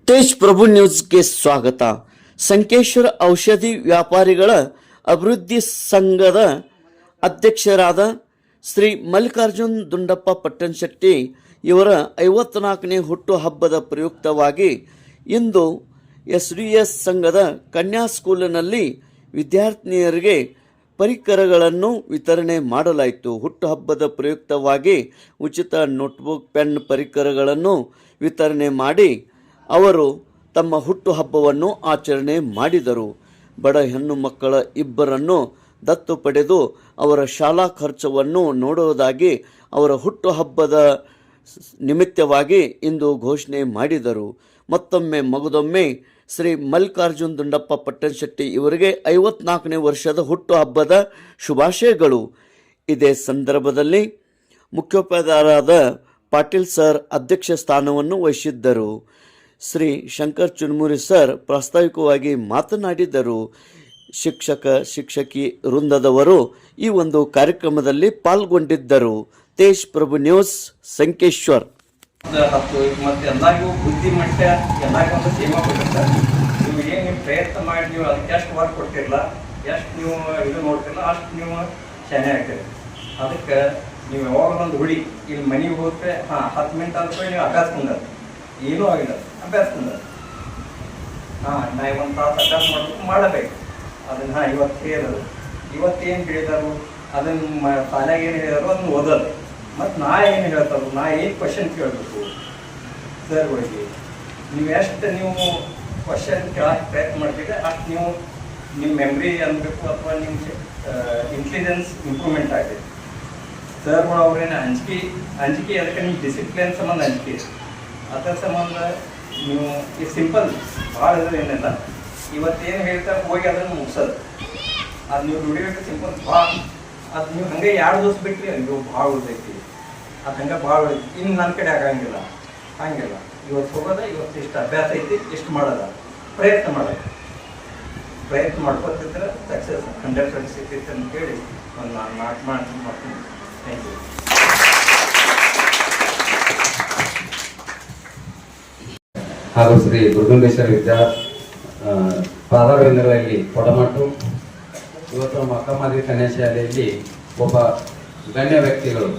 ತೇಜ್ ಪ್ರಭು ನ್ಯೂಸ್ಗೆ ಸ್ವಾಗತ. ಸಂಕೇಶ್ವರ ಔಷಧಿ ವ್ಯಾಪಾರಿಗಳ ಅಭಿವೃದ್ಧಿ ಸಂಘದ ಅಧ್ಯಕ್ಷರಾದ ಶ್ರೀ ಮಲ್ಲಿಕಾರ್ಜುನ್ ದುಂಡಪ್ಪ ಪಟ್ಟಣಶೆಟ್ಟಿ ಇವರ 54ನೇ ಹುಟ್ಟುಹಬ್ಬದ ಪ್ರಯುಕ್ತವಾಗಿ ಇಂದು ಎಸ್ ಸಂಘದ ಕನ್ಯಾ ಸ್ಕೂಲಿನಲ್ಲಿ ವಿದ್ಯಾರ್ಥಿನಿಯರಿಗೆ ಪರಿಕರಗಳನ್ನು ವಿತರಣೆ ಮಾಡಲಾಯಿತು. ಹುಟ್ಟುಹಬ್ಬದ ಪ್ರಯುಕ್ತವಾಗಿ ಉಚಿತ ನೋಟ್ಬುಕ್, ಪೆನ್, ಪರಿಕರಗಳನ್ನು ವಿತರಣೆ ಮಾಡಿ ಅವರು ತಮ್ಮ ಹುಟ್ಟುಹಬ್ಬವನ್ನು ಆಚರಣೆ ಮಾಡಿದರು. ಬಡ ಹೆಣ್ಣು ಮಕ್ಕಳ ಇಬ್ಬರನ್ನು ದತ್ತು ಪಡೆದು ಅವರ ಶಾಲಾ ಖರ್ಚವನ್ನು ನೋಡುವುದಾಗಿ ಅವರ ಹುಟ್ಟುಹಬ್ಬದ ನಿಮಿತ್ತವಾಗಿ ಇಂದು ಘೋಷಣೆ ಮಾಡಿದರು. ಮತ್ತೊಮ್ಮೆ ಮಗದೊಮ್ಮೆ ಶ್ರೀ ಮಲ್ಲಿಕಾರ್ಜುನ್ ದುಂಡಪ್ಪ ಪಟ್ಟಣಶೆಟ್ಟಿ ಇವರಿಗೆ 54ನೇ ವರ್ಷದ ಹುಟ್ಟುಹಬ್ಬದ ಶುಭಾಶಯಗಳು. ಇದೇ ಸಂದರ್ಭದಲ್ಲಿ ಮುಖ್ಯೋಪಾಧ್ಯಾಯರಾದ ಪಾಟೀಲ್ ಸರ್ ಅಧ್ಯಕ್ಷ ಸ್ಥಾನವನ್ನು ವಹಿಸಿದ್ದರು. ಶ್ರೀ ಶಂಕರ್ ಚುನ್ಮುರಿ ಸರ್ ಪ್ರಾಸ್ತಾವಿಕವಾಗಿ ಮಾತನಾಡಿದರು. ಶಿಕ್ಷಕಿ ವೃಂದದವರು ಈ ಒಂದು ಕಾರ್ಯಕ್ರಮದಲ್ಲಿ ಪಾಲ್ಗೊಂಡಿದ್ದರು. ತೇಜ್ ಪ್ರಭು ನ್ಯೂಸ್, ಸಂಕೇಶ್ವರ್. ಮತ್ತೆ ಎಲ್ಲರಿಗೂ ಬುದ್ಧಿಮಟ್ಟ ಎಲ್ಲರಿಗೂ ಒಂದು ಸೇವಾ ಕೊಟ್ಟಿರ್ತಾರೆ. ನೀವು ಏನು ನೀವು ಪ್ರಯತ್ನ ಮಾಡಿ ನೀವು ಅದಕ್ಕೆ ಎಷ್ಟು ವರ್ಕ್ ಕೊಡ್ತಿರಲ್ಲ, ಎಷ್ಟು ನೀವು ಇದು ನೋಡ್ತಿರಲ್ಲ, ಅಷ್ಟು ನೀವು ಶಾನೆ ಆಗ್ತೀರಿ. ಅದಕ್ಕೆ ನೀವು ಯಾವಾಗ ಒಂದು ಹುಡಿ ಇಲ್ಲಿ ಮನೆಗೆ ಹೋದ್ರೆ 10 ಮಿನಿಟ್ ಅಂದ್ಕೊಂಡು ನೀವು ಅಭ್ಯಾಸ ಕುಂದರ್ ಏನೂ ಆಗಿಲ್ಲ, ಅಭ್ಯಾಸ ಕುಂದರ್. ನಾ ಒಂದು ತಾಸು ಅಭ್ಯಾಸ ಮಾಡಬೇಕು. ಅದನ್ನು ಇವತ್ತು ಹೇಳೋದು, ಇವತ್ತೇನು ಹೇಳಿದಾರು ಅದನ್ನು ಶಾಲೆಗೆ ಏನು ಹೇಳಿದಾರು ಅದನ್ನು ಓದೋದು. ಮತ್ತು ನಾ ಏನು ಹೇಳ್ತಾರೆ, ನಾ ಏನು ಕ್ವಶನ್ ಕೇಳಬೇಕು ಸರ್ಗಳಿಗೆ. ನೀವು ಎಷ್ಟು ನೀವು ಕ್ವಶನ್ ಕೇಳಕ್ಕೆ ಪ್ರಯತ್ನ ಮಾಡ್ತೀರಿ ಅಷ್ಟು ನೀವು ನಿಮ್ಮ ಮೆಮ್ರಿ ಅನ್ಬೇಕು ಅಥವಾ ನಿಮ್ಮ ಇಂಟೆಲಿಜೆನ್ಸ್ ಇಂಪ್ರೂವ್ಮೆಂಟ್ ಆಗ್ತೈತಿ. ಸರ್ಗಳು ಅವ್ರೇನು ಅಂಜಿಕೆ ಅದಕ್ಕೆ ನಿಮ್ಮ ಡಿಸಿಪ್ಲಿನ್ ಸಂಬಂಧ ಅಂಜಿಕೆ, ಅದರ ಸಂಬಂಧ ನೀವು ಈ ಸಿಂಪಲ್ ಭಾಳ ಏನಿಲ್ಲ. ಇವತ್ತೇನು ಹೇಳ್ತಾರೆ ಹೋಗಿ ಅದನ್ನು ಮುಗಿಸೋದು, ಅದು ನೀವು ದುಡಿಬೇಕು ಸಿಂಪಲ್ ಭಾಳ. ಅದು ನೀವು ಹಂಗೆ 2 ದಿವಸ ಬಿಟ್ಟರೆ ನೀವು ಭಾಳ ಉಳಿದೈತಿ, ಅದು ಹಂಗೆ ಭಾಳ ಇನ್ನು ನನ್ನ ಕಡೆ ಆಗಂಗಿಲ್ಲ. ಹಂಗಿಲ್ಲ, ಇವತ್ತು ಹೋಗೋದ, ಇವತ್ತು ಇಷ್ಟು ಅಭ್ಯಾಸ ಐತಿ, ಇಷ್ಟು ಮಾಡೋದ, ಪ್ರಯತ್ನ ಮಾಡ್ಕೊತಿದ್ರೆ ಸಕ್ಸಸ್ 100% ಸಿಗ್ತೈತೆ ಅಂತ ಹೇಳಿ ಒಂದು ನಾನು ಮಾಡ್ತೀನಿ. Thank you. ಹಾಗೂ ಶ್ರೀ ದುರ್ಗಂಬೇಶ್ವರ ವಿದ್ಯಾ ಪ್ರಾರಂಭದಲ್ಲಿ ಕೊಡಮಟ್ಟು. ಇವತ್ತು ನಮ್ಮ ಅಕ್ಕಮಾದಿ ಕನ್ಯಾ ಶಾಲೆಯಲ್ಲಿ ಒಬ್ಬ ಗಣ್ಯ ವ್ಯಕ್ತಿಗಳು,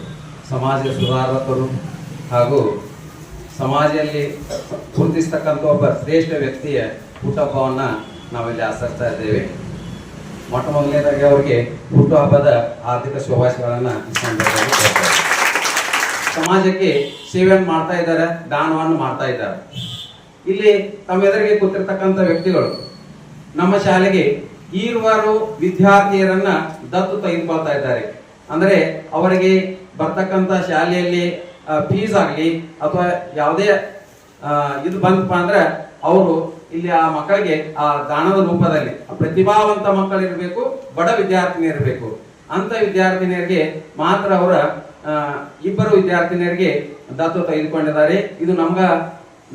ಸಮಾಜ ಸುಧಾರಕರು ಹಾಗೂ ಸಮಾಜದಲ್ಲಿ ಗುರುತಿಸ್ತಕ್ಕಂಥ ಒಬ್ಬ ಶ್ರೇಷ್ಠ ವ್ಯಕ್ತಿಯ ಹುಟ್ಟುಹಬ್ಬವನ್ನು ನಾವಿಲ್ಲಿ ಆಚರಿಸ್ತಾ ಇದ್ದೇವೆ. ಮೊಟ್ಟ ಮೊದಲನೇದಾಗಿ ಅವರಿಗೆ ಹುಟ್ಟುಹಬ್ಬದ ಆರ್ಥಿಕ ಶುಭಾಶಯಗಳನ್ನು ಈ ಸಂದರ್ಭದಲ್ಲಿ ಕೊಡ್ತಾರೆ. ಸಮಾಜಕ್ಕೆ ಸೇವೆಯನ್ನು ಮಾಡ್ತಾ ಇದ್ದಾರೆ, ದಾನವನ್ನು ಮಾಡ್ತಾ ಇದ್ದಾರೆ. ಇಲ್ಲಿ ತಮ್ಮ ಎದುರಿಗೆ ಕೂತಿರ್ತಕ್ಕಂಥ ವ್ಯಕ್ತಿಗಳು ನಮ್ಮ ಶಾಲೆಗೆ ಈರುವಾರು ವಿದ್ಯಾರ್ಥಿಯರನ್ನ ದತ್ತು ತೆಗೆದುಕೊಳ್ತಾ ಇದ್ದಾರೆ. ಅಂದರೆ ಅವರಿಗೆ ಬರ್ತಕ್ಕಂಥ ಶಾಲೆಯಲ್ಲಿ ಫೀಸ್ ಆಗಲಿ ಅಥವಾ ಯಾವುದೇ ಇದು ಬಂತಪ್ಪ ಅಂದ್ರೆ ಅವರು ಇಲ್ಲಿ ಆ ಮಕ್ಕಳಿಗೆ ಆ ದಾನದ ರೂಪದಲ್ಲಿ ಪ್ರತಿಭಾವಂತ ಮಕ್ಕಳು ಇರಬೇಕು, ಬಡ ವಿದ್ಯಾರ್ಥಿನಿ ಇರಬೇಕು. ಅಂತ ವಿದ್ಯಾರ್ಥಿನಿಯರಿಗೆ ಮಾತ್ರ ಅವರ 2 ವಿದ್ಯಾರ್ಥಿನಿಯರಿಗೆ ದತ್ತು ತೆಗೆದುಕೊಂಡಿದ್ದಾರೆ. ಇದು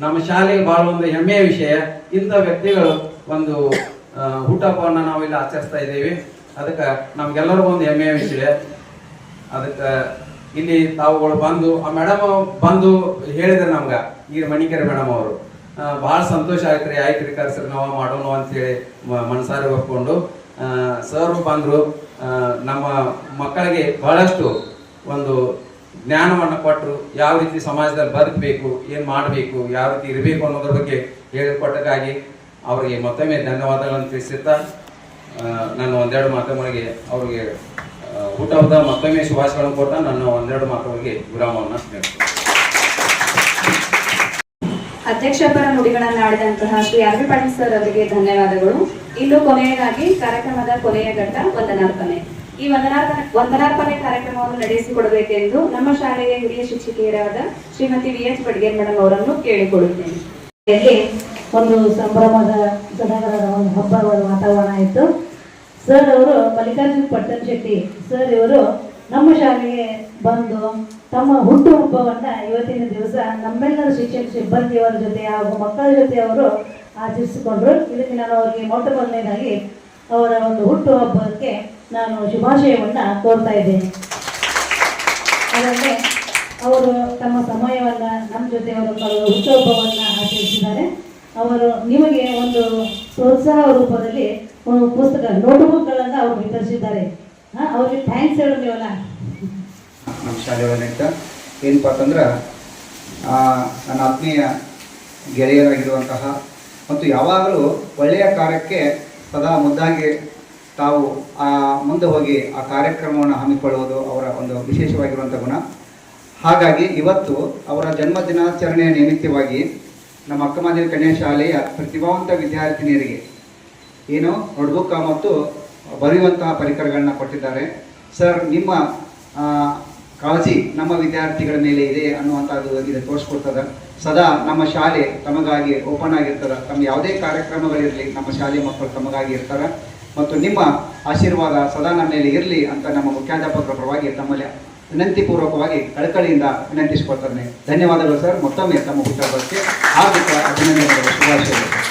ನಮ್ಮ ಶಾಲೆಗೆ ಬಹಳ ಒಂದು ಹೆಮ್ಮೆಯ ವಿಷಯ. ಇಂಥ ವ್ಯಕ್ತಿಗಳು ಒಂದು ಹುಟ್ಟುಹಬ್ಬವನ್ನು ನಾವು ಇಲ್ಲಿ ಆಚರಿಸ್ತಾ ಇದ್ದೇವೆ. ಅದಕ್ಕೆ ನಮ್ಗೆಲ್ಲರಿಗೂ ಒಂದು ಹೆಮ್ಮೆಯ ವಿಷಯ. ಅದಕ್ಕೆ ಇಲ್ಲಿ ತಾವುಗಳು ಬಂದು ಆ ಮೇಡಮ್ ಬಂದು ಹೇಳಿದ್ರೆ ನಮ್ಗೆ ಈಗ ಮಣಿಕೆರೆ ಮೇಡಮ್ ಅವರು ಬಹಳ ಸಂತೋಷ ಆಯ್ತು ರೀ, ಆಯ್ತು ರೀ ಕರ್ಸ್ರಿ ನಾವು ಮಾಡೋಣ ಅಂತೇಳಿ ಮನಸಾರಿ ಒಪ್ಕೊಂಡು ಸರ್ ಬಂದರು. ನಮ್ಮ ಮಕ್ಕಳಿಗೆ ಬಹಳಷ್ಟು ಒಂದು ಜ್ಞಾನವನ್ನು ಕೊಟ್ಟರು. ಯಾವ ರೀತಿ ಸಮಾಜದಲ್ಲಿ ಬದುಕಬೇಕು, ಏನು ಮಾಡಬೇಕು, ಯಾವ ರೀತಿ ಇರಬೇಕು ಅನ್ನೋದ್ರ ಬಗ್ಗೆ ಹೇಳಿಕೊಟ್ಟಕ್ಕಾಗಿ ಅವರಿಗೆ ಮತ್ತೊಮ್ಮೆ ಧನ್ಯವಾದಗಳನ್ನು ತಿಳಿಸುತ್ತಾ ನಾನು 1-2 ಮಾತುಗಳಿಗೆ ಅವರಿಗೆ ಹುಟ್ಟುಹಬ್ಬದ ಮತ್ತೊಮ್ಮೆ ಶುಭಾಶಯಗಳನ್ನು ಕೊಟ್ಟ ನನ್ನ 1-2 ಮಾತುಗಳಿಗೆ ವಿರಾಮವನ್ನು ನೀಡ್ತೀನಿ. ಅಧ್ಯಕ್ಷಪರ ನುಡಿಗಳನ್ನು ಆಡಿದಂತಹ Shri R V Patil sir ಅವರಿಗೆ ಧನ್ಯವಾದಗಳು. ಇನ್ನು ಕೊನೆಯದಾಗಿ ಕಾರ್ಯಕ್ರಮದ ಕೊನೆಯ ಘಟ್ಟ ವಂದನಾರ್ಪಣೆ. ಈ ವಂದನಾರ್ಪಣೆ ಕಾರ್ಯಕ್ರಮವನ್ನು ನಡೆಸಿಕೊಡಬೇಕೆಂದು ನಮ್ಮ ಶಾಲೆಯ ಹಿರಿಯ ಶಿಕ್ಷಕಿಯರಾದ ಶ್ರೀಮತಿ VH ಬಡ್ಗೇರ್ ಮೇಡಮ್ ಅವರನ್ನು ಕೇಳಿಕೊಳ್ಳುತ್ತೇನೆ. ಒಂದು ಸಂಭ್ರಮದ ಸಡಗರದ ಒಂದು ಹಬ್ಬದ ವಾತಾವರಣ ಇತ್ತು. ಸರ್ ಅವರು ಮಲ್ಲಿಕಾರ್ಜುನ್ ಪಟ್ಟಣಶೆಟ್ಟಿ ಸರ್ ಇವರು ನಮ್ಮ ಶಾಲೆಗೆ ಬಂದು ತಮ್ಮ ಹುಟ್ಟುಹಬ್ಬವನ್ನು ಇವತ್ತಿನ ದಿವಸ ನಮ್ಮೆಲ್ಲರ ಶಿಕ್ಷಕ ಸಿಬ್ಬಂದಿಯವರ ಜೊತೆ ಹಾಗೂ ಮಕ್ಕಳ ಜೊತೆ ಅವರು ಆಚರಿಸಿಕೊಂಡ್ರು. ಇದಕ್ಕೆ ನಾನು ಅವರಿಗೆ ಮೊಟ್ಟ ಮೊದಲನೇದಾಗಿ ಅವರ ಒಂದು ಹುಟ್ಟುಹಬ್ಬಕ್ಕೆ ನಾನು ಶುಭಾಶಯವನ್ನು ಕೋರ್ತಾ ಇದ್ದೇನೆ. ಅದಕ್ಕೆ ಅವರು ತಮ್ಮ ಸಮಯವನ್ನು ನಮ್ಮ ಜೊತೆ ಅವರು ಹುಟ್ಟುಹಬ್ಬವನ್ನು ಆಚರಿಸಿದ್ದಾರೆ. ಅವರು ನಿಮಗೆ ಒಂದು ಪ್ರೋತ್ಸಾಹ ರೂಪದಲ್ಲಿ ಒಂದು ಪುಸ್ತಕ ನೋಟ್ಬುಕ್ಗಳನ್ನು ಅವರು ವಿತರಿಸಿದ್ದಾರೆ. ಅವ್ರಿಗೆ ಥ್ಯಾಂಕ್ಸ್ ಹೇಳು ನೀವಲ್ಲ. ನಮ್ಮ ಶಾಲೆಯೊಳಗಿಂತ ಏನಪ್ಪ ಅಂತಂದ್ರೆ ನನ್ನ ಆತ್ಮೀಯ ಗೆಳೆಯರಾಗಿರುವಂತಹ ಮತ್ತು ಯಾವಾಗಲೂ ಒಳ್ಳೆಯ ಕಾರ್ಯಕ್ಕೆ ಸದಾ ಮುದ್ದಾಗಿ ತಾವು ಮುಂದೆ ಹೋಗಿ ಆ ಕಾರ್ಯಕ್ರಮವನ್ನು ಹಮ್ಮಿಕೊಳ್ಳುವುದು ಅವರ ಒಂದು ವಿಶೇಷವಾಗಿರುವಂಥ ಗುಣ. ಹಾಗಾಗಿ ಇವತ್ತು ಅವರ ಜನ್ಮ ದಿನಾಚರಣೆಯ ನಿಮಿತ್ತವಾಗಿ ನಮ್ಮ ಅಕ್ಕಮಹಾದೇವಿ ಕನ್ಯಾ ಶಾಲೆಯ ಪ್ರತಿಭಾವಂತ ವಿದ್ಯಾರ್ಥಿನಿಯರಿಗೆ ಏನು ನೋಟ್ಬುಕ್ ಮತ್ತು ಬರೆಯುವಂತಹ ಪರಿಕರಗಳನ್ನ ಕೊಟ್ಟಿದ್ದಾರೆ. ಸರ್, ನಿಮ್ಮ ಕಾಳಜಿ ನಮ್ಮ ವಿದ್ಯಾರ್ಥಿಗಳ ಮೇಲೆ ಇದೆ ಅನ್ನುವಂಥದ್ದು ಇದು ತೋರಿಸ್ಕೊಡ್ತದೆ. ಸದಾ ನಮ್ಮ ಶಾಲೆ ತಮಗಾಗಿ ಓಪನ್ ಆಗಿರ್ತದೆ. ತಮ್ಮ ಯಾವುದೇ ಕಾರ್ಯಕ್ರಮಗಳಿರಲಿ ನಮ್ಮ ಶಾಲೆ ಮಕ್ಕಳು ತಮಗಾಗಿ ಇರ್ತಾರೆ ಮತ್ತು ನಿಮ್ಮ ಆಶೀರ್ವಾದ ಸದಾ ನಮ್ಮ ಮೇಲೆ ಇರಲಿ ಅಂತ ನಮ್ಮ ಮುಖ್ಯಾಧ್ಯಾಪಕರ ಪರವಾಗಿ ತಮ್ಮಲ್ಲಿ ವಿನಂತಿಪೂರ್ವಕವಾಗಿ ಕಳಕಳಿಯಿಂದ ವಿನಂತಿಸಿಕೊಳ್ತಾನೆ. ಧನ್ಯವಾದಗಳು ಸರ್. ಮತ್ತೊಮ್ಮೆ ತಮ್ಮ ಹುಟ್ಟುಹಬ್ಬಕ್ಕೆ ಹಾರ್ದಿಕ ಅಭಿನಂದನೆಗಳು, ಶುಭಾಶಯಗಳು.